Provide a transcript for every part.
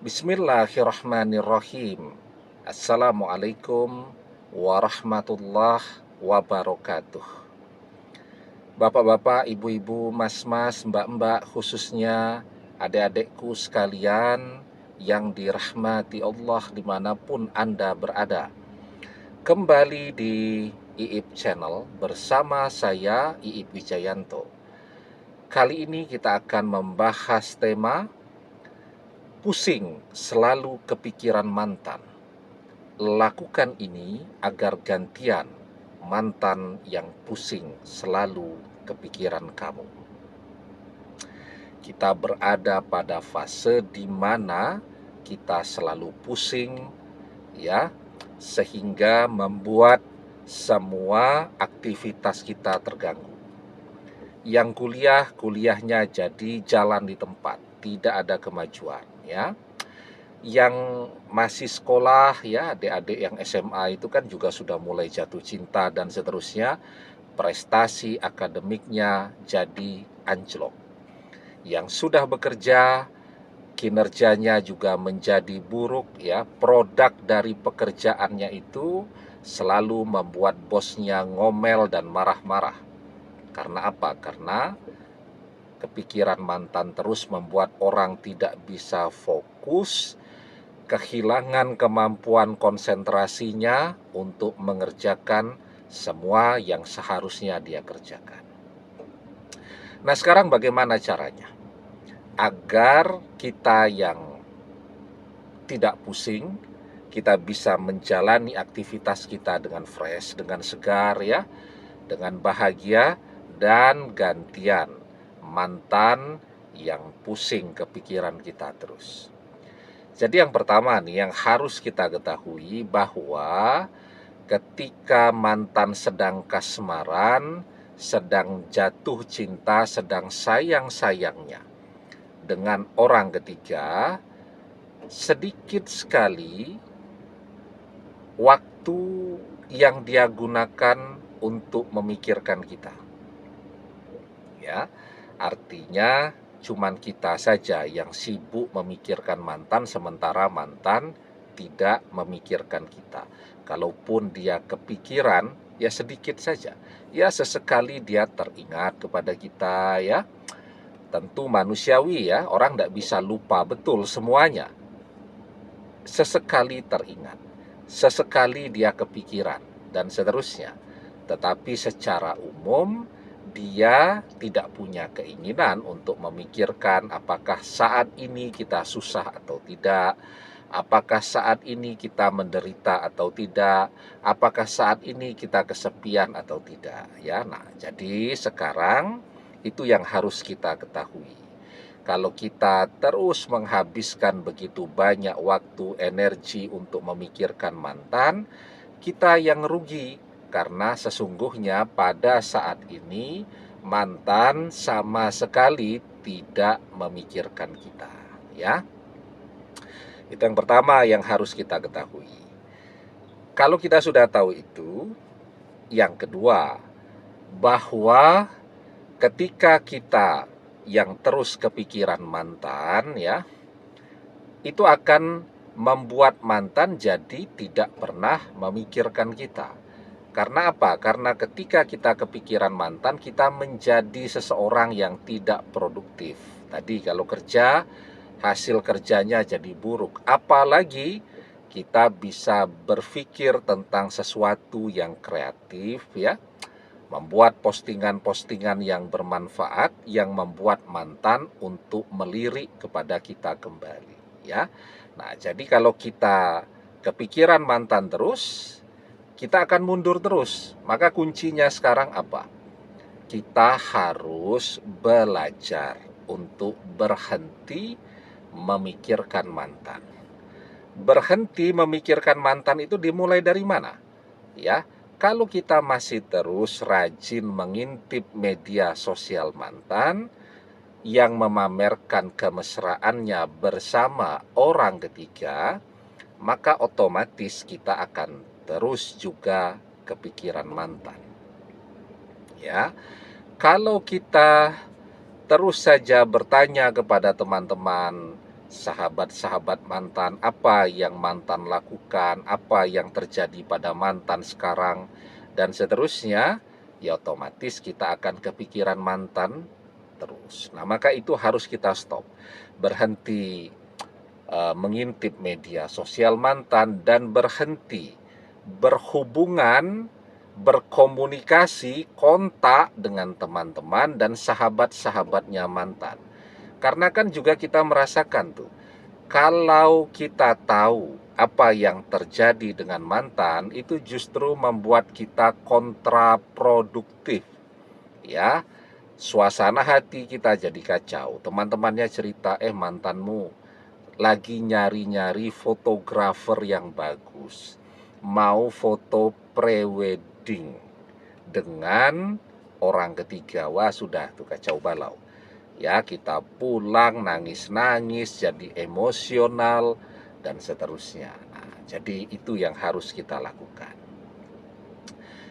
Bismillahirrahmanirrahim. Assalamualaikum warahmatullahi wabarakatuh. Bapak-bapak, ibu-ibu, mas-mas, mbak-mbak, khususnya adik-adikku sekalian yang dirahmati Allah dimanapun Anda berada. Kembali di IIP Channel bersama saya, IIP Wijayanto. Kali ini kita akan membahas tema pusing selalu kepikiran mantan. Lakukan ini agar gantian mantan yang pusing selalu kepikiran kamu. Kita berada pada fase di mana kita selalu pusing, ya, sehingga membuat semua aktivitas kita terganggu. Yang kuliahnya jadi jalan di tempat, tidak ada kemajuan, ya. Yang masih sekolah, ya, adik-adik yang SMA itu kan juga sudah mulai jatuh cinta dan seterusnya, prestasi akademiknya jadi anjlok. Yang sudah bekerja, kinerjanya juga menjadi buruk, ya. Produk dari pekerjaannya itu selalu membuat bosnya ngomel dan marah-marah. Karena apa? Karena kepikiran mantan terus membuat orang tidak bisa fokus, kehilangan kemampuan konsentrasinya untuk mengerjakan semua yang seharusnya dia kerjakan. Nah, sekarang bagaimana caranya? Agar kita yang tidak pusing, kita bisa menjalani aktivitas kita dengan fresh, dengan segar, ya, dengan bahagia, dan gantian mantan yang pusing kepikiran kita terus. Jadi yang pertama nih yang harus kita ketahui bahwa ketika mantan sedang kasmaran, sedang jatuh cinta, sedang sayang-sayangnya dengan orang ketiga, sedikit sekali waktu yang dia gunakan untuk memikirkan kita. Ya, artinya cuman kita saja yang sibuk memikirkan mantan, sementara mantan tidak memikirkan kita. Kalaupun dia kepikiran, ya sedikit saja. Ya sesekali dia teringat kepada kita, ya. Tentu manusiawi, ya, orang tidak bisa lupa betul semuanya. Sesekali teringat, sesekali dia kepikiran, dan seterusnya. Tetapi secara umum dia tidak punya keinginan untuk memikirkan apakah saat ini kita susah atau tidak, apakah saat ini kita menderita atau tidak, apakah saat ini kita kesepian atau tidak, ya. Nah, jadi sekarang itu yang harus kita ketahui. Kalau kita terus menghabiskan begitu banyak waktu, energi untuk memikirkan mantan, kita yang rugi. Karena sesungguhnya pada saat ini mantan sama sekali tidak memikirkan kita, ya. Itu yang pertama yang harus kita ketahui. Kalau kita sudah tahu itu, yang kedua, bahwa ketika kita yang terus kepikiran mantan, ya, itu akan membuat mantan jadi tidak pernah memikirkan kita. Karena apa? Karena ketika kita kepikiran mantan, kita menjadi seseorang yang tidak produktif. Tadi kalau kerja, hasil kerjanya jadi buruk. Apalagi kita bisa berpikir tentang sesuatu yang kreatif, ya. Membuat postingan-postingan yang bermanfaat, yang membuat mantan untuk melirik kepada kita kembali, ya. Nah, jadi kalau kita kepikiran mantan terus, kita akan mundur terus. Maka kuncinya sekarang apa? Kita harus belajar untuk berhenti memikirkan mantan. Berhenti memikirkan mantan itu dimulai dari mana? Ya, kalau kita masih terus rajin mengintip media sosial mantan yang memamerkan kemesraannya bersama orang ketiga, maka otomatis kita akan terus juga kepikiran mantan. Ya, kalau kita terus saja bertanya kepada teman-teman sahabat-sahabat mantan, apa yang mantan lakukan, apa yang terjadi pada mantan sekarang, dan seterusnya, ya otomatis kita akan kepikiran mantan terus. Nah, maka itu harus kita stop, berhenti mengintip media sosial mantan, dan berhenti berhubungan, berkomunikasi, kontak dengan teman-teman dan sahabat-sahabatnya mantan. Karena kan juga kita merasakan tuh, kalau kita tahu apa yang terjadi dengan mantan, itu justru membuat kita kontraproduktif, ya. Suasana hati kita jadi kacau. Teman-temannya cerita, mantanmu lagi nyari-nyari fotografer yang bagus, mau foto prewedding dengan orang ketiga. Wah, sudah tuh kacau balau. Ya, kita pulang nangis-nangis, jadi emosional, dan seterusnya. Nah, jadi itu yang harus kita lakukan.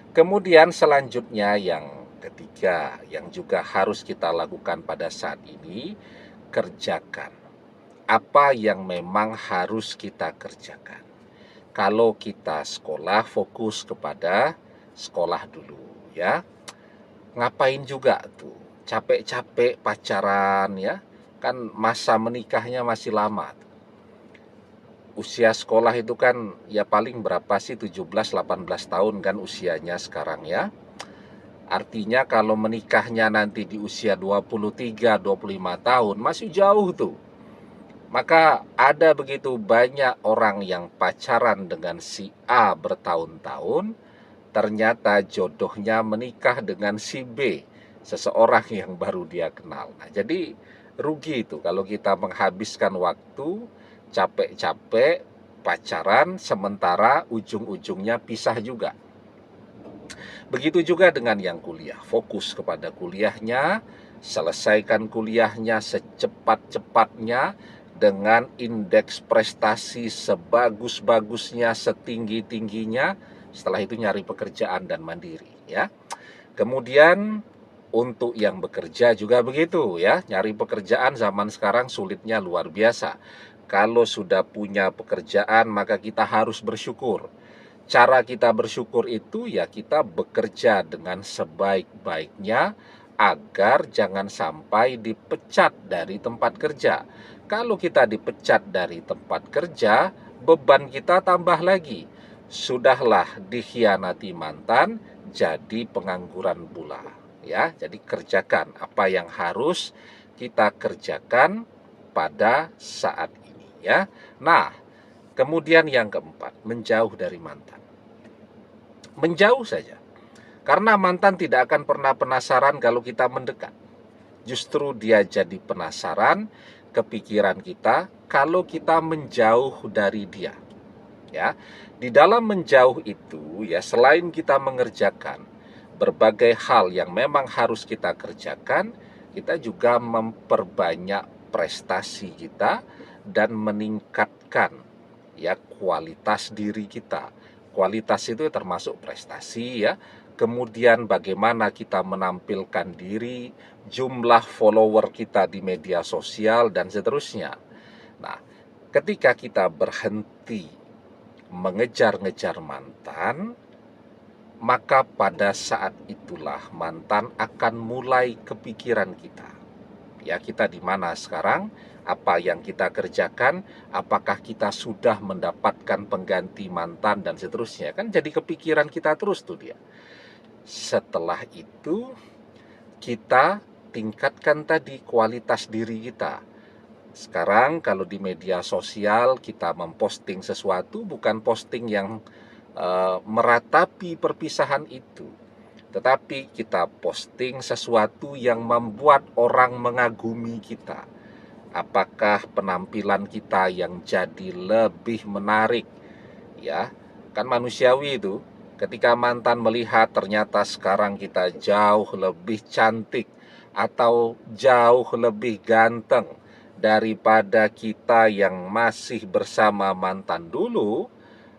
Kemudian selanjutnya yang ketiga, yang juga harus kita lakukan pada saat ini, kerjakan apa yang memang harus kita kerjakan. Kalau kita sekolah, fokus kepada sekolah dulu, ya. Ngapain juga tuh capek-capek pacaran, ya, kan masa menikahnya masih lama. Usia sekolah itu kan ya paling berapa sih, 17-18 tahun kan usianya sekarang, ya. Artinya kalau menikahnya nanti di usia 23-25 tahun masih jauh tuh. Maka ada begitu banyak orang yang pacaran dengan si A bertahun-tahun, ternyata jodohnya menikah dengan si B, seseorang yang baru dia kenal. Nah, jadi rugi itu kalau kita menghabiskan waktu capek-capek pacaran, sementara ujung-ujungnya pisah juga. Begitu juga dengan yang kuliah, fokus kepada kuliahnya, selesaikan kuliahnya secepat-cepatnya, dengan indeks prestasi sebagus-bagusnya, setinggi-tingginya. Setelah itu nyari pekerjaan dan mandiri, ya. Kemudian untuk yang bekerja juga begitu, ya. Nyari pekerjaan zaman sekarang sulitnya luar biasa. Kalau sudah punya pekerjaan, maka kita harus bersyukur. Cara kita bersyukur itu ya kita bekerja dengan sebaik-baiknya agar jangan sampai dipecat dari tempat kerja. Kalau kita dipecat dari tempat kerja, beban kita tambah lagi. Sudahlah dikhianati mantan, jadi pengangguran pula. Ya, jadi kerjakan apa yang harus kita kerjakan pada saat ini, ya. Nah, kemudian yang keempat, menjauh dari mantan. Menjauh saja. Karena mantan tidak akan pernah penasaran kalau kita mendekat. Justru dia jadi penasaran, kepikiran kita kalau kita menjauh dari dia. Ya, di dalam menjauh itu ya selain kita mengerjakan berbagai hal yang memang harus kita kerjakan, kita juga memperbanyak prestasi kita dan meningkatkan ya kualitas diri kita. Kualitas itu termasuk prestasi, ya. Kemudian bagaimana kita menampilkan diri, jumlah follower kita di media sosial, dan seterusnya. Nah, ketika kita berhenti mengejar-ngejar mantan, maka pada saat itulah mantan akan mulai kepikiran kita. Ya, kita di mana sekarang? Apa yang kita kerjakan? Apakah kita sudah mendapatkan pengganti mantan dan seterusnya? Kan jadi kepikiran kita terus tuh dia. Setelah itu kita tingkatkan tadi kualitas diri kita. Sekarang kalau di media sosial kita memposting sesuatu, bukan posting yang meratapi perpisahan itu, tetapi kita posting sesuatu yang membuat orang mengagumi kita. Apakah penampilan kita yang jadi lebih menarik, ya. Kan manusiawi itu, ketika mantan melihat ternyata sekarang kita jauh lebih cantik atau jauh lebih ganteng daripada kita yang masih bersama mantan dulu,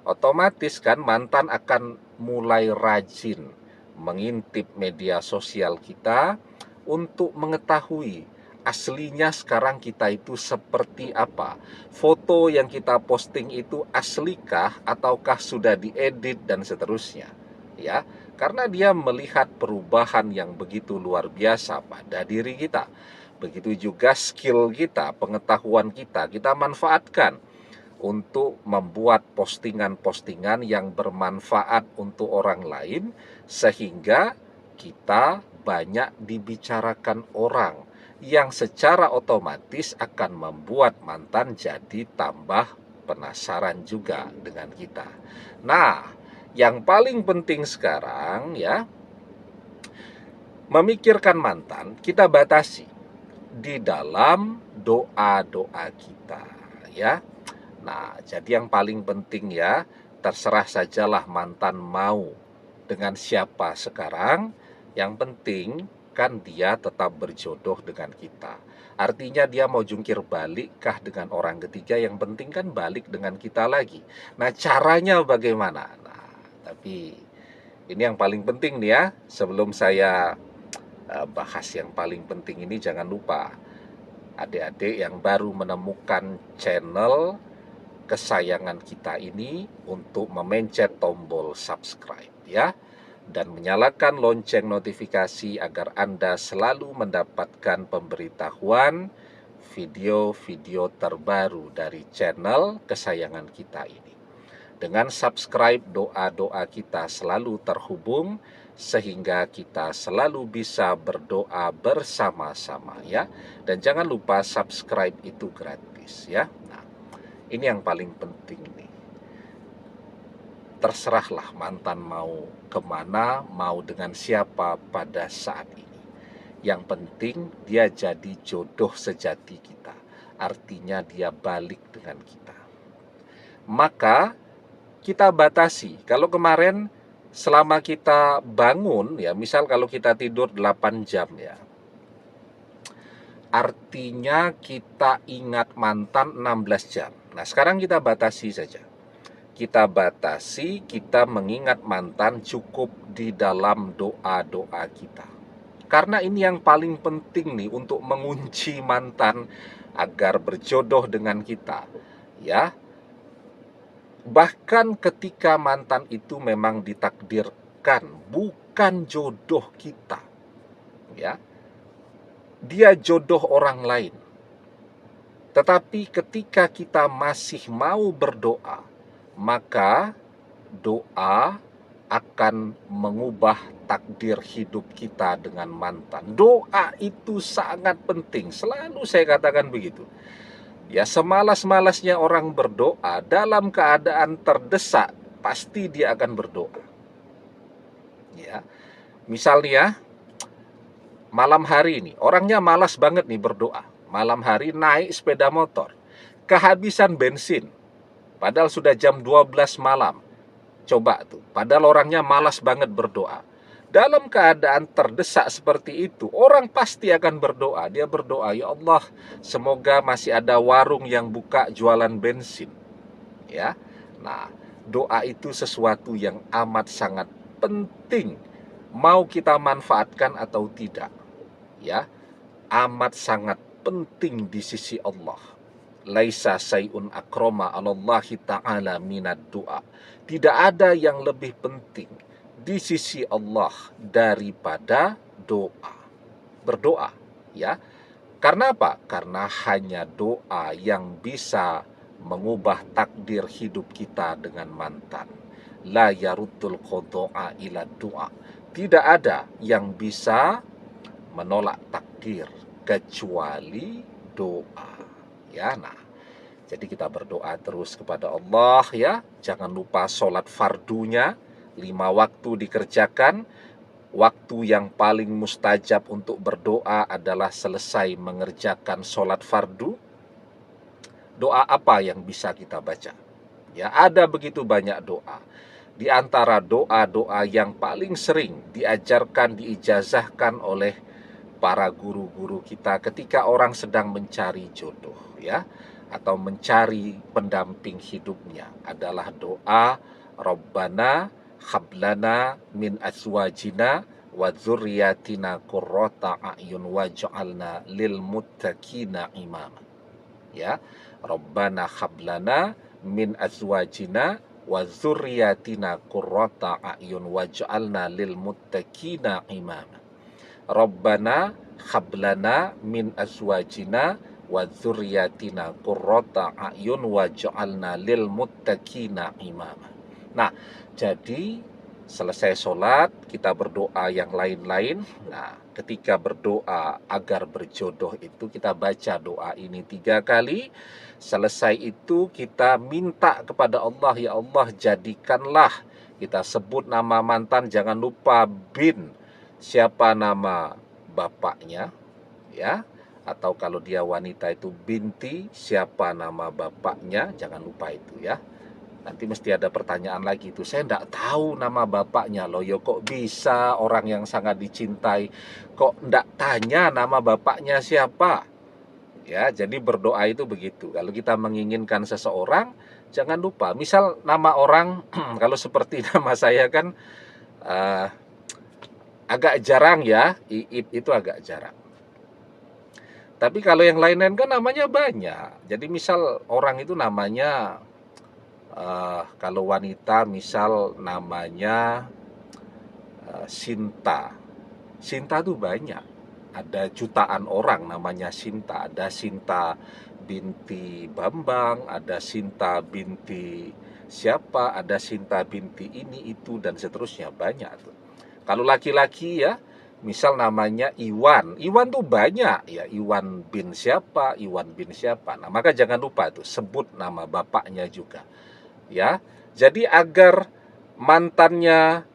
otomatis kan mantan akan mulai rajin mengintip media sosial kita untuk mengetahui aslinya sekarang kita itu seperti apa? Foto yang kita posting itu aslikah ataukah sudah diedit dan seterusnya? Ya, karena dia melihat perubahan yang begitu luar biasa pada diri kita. Begitu juga skill kita, pengetahuan kita manfaatkan untuk membuat postingan-postingan yang bermanfaat untuk orang lain, sehingga kita banyak dibicarakan orang, yang secara otomatis akan membuat mantan jadi tambah penasaran juga dengan kita. Nah, yang paling penting sekarang ya, memikirkan mantan kita batasi di dalam doa-doa kita ya. Nah, jadi yang paling penting ya, terserah sajalah mantan mau dengan siapa sekarang, yang penting kan dia tetap berjodoh dengan kita. Artinya dia mau jungkir balik kah dengan orang ketiga, yang penting kan balik dengan kita lagi. Nah, caranya bagaimana? Nah, tapi ini yang paling penting nih ya, sebelum saya bahas yang paling penting ini, jangan lupa adik-adik yang baru menemukan channel kesayangan kita ini untuk memencet tombol subscribe ya, dan menyalakan lonceng notifikasi agar Anda selalu mendapatkan pemberitahuan video-video terbaru dari channel kesayangan kita ini. Dengan subscribe, doa-doa kita selalu terhubung sehingga kita selalu bisa berdoa bersama-sama ya. Dan jangan lupa subscribe itu gratis ya. Nah, ini yang paling penting nih. Terserahlah mantan mau kemana, mau dengan siapa pada saat ini. Yang penting dia jadi jodoh sejati kita. Artinya dia balik dengan kita. Maka kita batasi. Kalau kemarin selama kita bangun ya, misal kalau kita tidur 8 jam ya, artinya kita ingat mantan 16 jam. Nah, sekarang kita batasi saja. Kita batasi, kita mengingat mantan cukup di dalam doa-doa kita. Karena ini yang paling penting nih untuk mengunci mantan agar berjodoh dengan kita. Ya. Bahkan ketika mantan itu memang ditakdirkan bukan jodoh kita. Ya. Dia jodoh orang lain. Tetapi ketika kita masih mau berdoa, maka doa akan mengubah takdir hidup kita dengan mantan. Doa itu sangat penting, selalu saya katakan begitu. Ya, semalas-malasnya orang berdoa, dalam keadaan terdesak pasti dia akan berdoa. Ya, misalnya malam hari ini orangnya malas banget nih berdoa. Malam hari naik sepeda motor, kehabisan bensin. Padahal sudah jam 12 malam. Coba tuh, padahal orangnya malas banget berdoa. Dalam keadaan terdesak seperti itu, orang pasti akan berdoa. Dia berdoa, ya Allah, semoga masih ada warung yang buka jualan bensin. Ya. Nah, doa itu sesuatu yang amat sangat penting. Mau kita manfaatkan atau tidak. Ya. Amat sangat penting di sisi Allah. Laisa sayun akroma alallahi ta'ala minad doa. Tidak ada yang lebih penting di sisi Allah daripada doa. Berdoa, ya. Karena apa? Karena hanya doa yang bisa mengubah takdir hidup kita dengan mantan. La yaruddul qada'a ila doa. Tidak ada yang bisa menolak takdir kecuali doa. Ya, nah, jadi kita berdoa terus kepada Allah ya. Jangan lupa sholat fardunya, 5 waktu dikerjakan. Waktu yang paling mustajab untuk berdoa adalah selesai mengerjakan sholat fardu. Doa apa yang bisa kita baca? Ya, ada begitu banyak doa. Di antara doa-doa yang paling sering diajarkan, diijazahkan oleh para guru-guru kita ketika orang sedang mencari jodoh ya, atau mencari pendamping hidupnya adalah doa Rabbana hablana min azwajina wa dzurriyyatina qurrata a'yun waj'alna lil muttaqina imama. Ya, Rabbana hablana min azwajina wa dzurriyyatina qurrata a'yun waj'alna lil muttaqina imama. Rabbana hablana min azwajina wa dzurriyyatina qurrata a'yun waj'alna lil muttaqina imama. Nah, jadi selesai sholat kita berdoa yang lain-lain. Nah, ketika berdoa agar berjodoh itu kita baca doa ini 3 kali. Selesai itu kita minta kepada Allah, ya Allah jadikanlah, kita sebut nama mantan, jangan lupa bin siapa nama bapaknya, ya, atau kalau dia wanita itu binti siapa nama bapaknya, jangan lupa itu ya. Nanti mesti ada pertanyaan lagi itu, saya enggak tahu nama bapaknya loh, ya kok bisa orang yang sangat dicintai kok enggak tanya nama bapaknya siapa. Ya, jadi berdoa itu begitu. Kalau kita menginginkan seseorang, jangan lupa. Misal nama orang, kalau seperti nama saya kan agak jarang ya, Iip itu agak jarang. Tapi kalau yang lain-lain kan namanya banyak. Jadi misal orang itu namanya, kalau wanita misal namanya Sinta. Sinta tuh banyak. Ada jutaan orang namanya Sinta. Ada Sinta binti Bambang, ada Sinta binti siapa, ada Sinta binti ini itu dan seterusnya, banyak tuh. Kalau laki-laki ya, misal namanya Iwan. Iwan tuh banyak ya, Iwan bin siapa, Iwan bin siapa. Nah, maka jangan lupa tuh sebut nama bapaknya juga. Ya. Jadi agar mantannya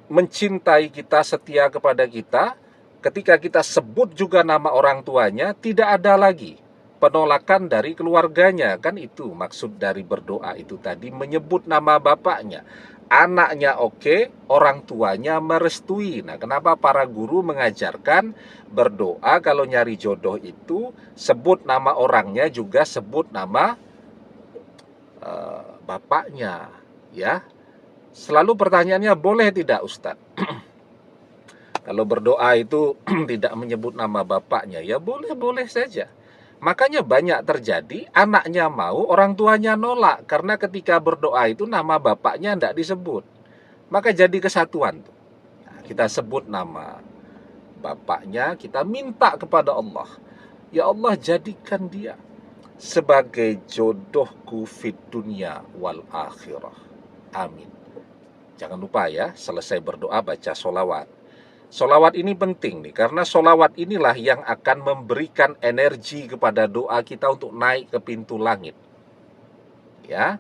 mencintai kita, setia kepada kita, ketika kita sebut juga nama orang tuanya, tidak ada lagi penolakan dari keluarganya. Kan itu maksud dari berdoa itu tadi, menyebut nama bapaknya. Anaknya oke, orang tuanya merestui. Nah, kenapa para guru mengajarkan berdoa kalau nyari jodoh itu sebut nama orangnya juga sebut nama bapaknya, ya. Selalu pertanyaannya, boleh tidak Ustadz? Kalau berdoa itu tidak menyebut nama bapaknya, ya boleh-boleh saja. Makanya banyak terjadi anaknya mau, orang tuanya nolak. Karena ketika berdoa itu nama bapaknya tidak disebut. Maka jadi kesatuan. Nah, kita sebut nama bapaknya, kita minta kepada Allah. Ya Allah jadikan dia sebagai jodohku fid dunya wal akhirah. Amin. Jangan lupa ya, selesai berdoa baca sholawat. Sholawat ini penting nih, karena sholawat inilah yang akan memberikan energi kepada doa kita untuk naik ke pintu langit. Ya,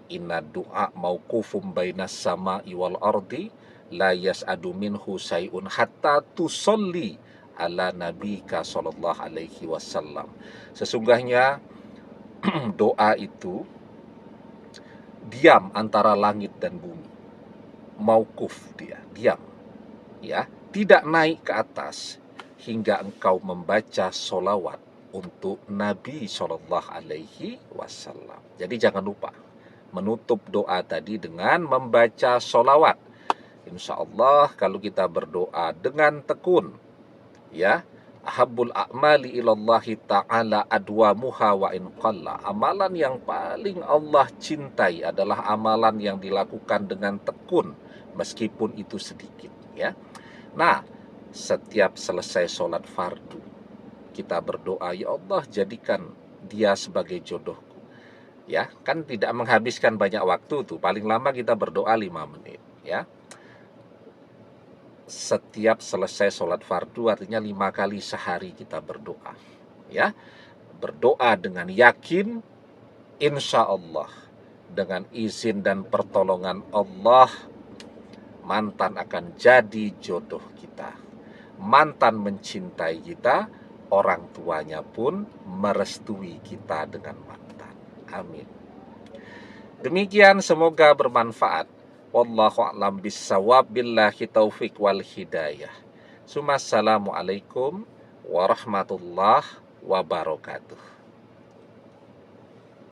inna du'a mauqufum bainas sama'i wal ardi la yas'adu minhu say'un hatta tusolli ala nabika sallallahu alaihi wasallam. Sesungguhnya doa itu diam antara langit dan bumi. Mauquf dia, diam. Ya, tidak naik ke atas hingga engkau membaca sholawat untuk Nabi Shallallahu Alaihi Wasallam. Jadi jangan lupa menutup doa tadi dengan membaca sholawat. Insya Allah kalau kita berdoa dengan tekun, ya, ahabbul a'mali ilallahi ta'ala adwamuha wa in qalla. Amalan yang paling Allah cintai adalah amalan yang dilakukan dengan tekun meskipun itu sedikit, ya. Nah, setiap selesai sholat fardu kita berdoa, ya Allah jadikan dia sebagai jodohku. Ya, kan tidak menghabiskan banyak waktu tuh. Paling lama kita berdoa 5 menit, ya. Setiap selesai sholat fardu artinya 5 kali sehari kita berdoa, ya. Berdoa dengan yakin, insya Allah dengan izin dan pertolongan Allah, mantan akan jadi jodoh kita. Mantan mencintai kita, orang tuanya pun merestui kita dengan mantan. Amin. Demikian, semoga bermanfaat. Wallahu a'lam bissawab, billahi taufiq wal hidayah. Assalamualaikum warahmatullahi wabarakatuh.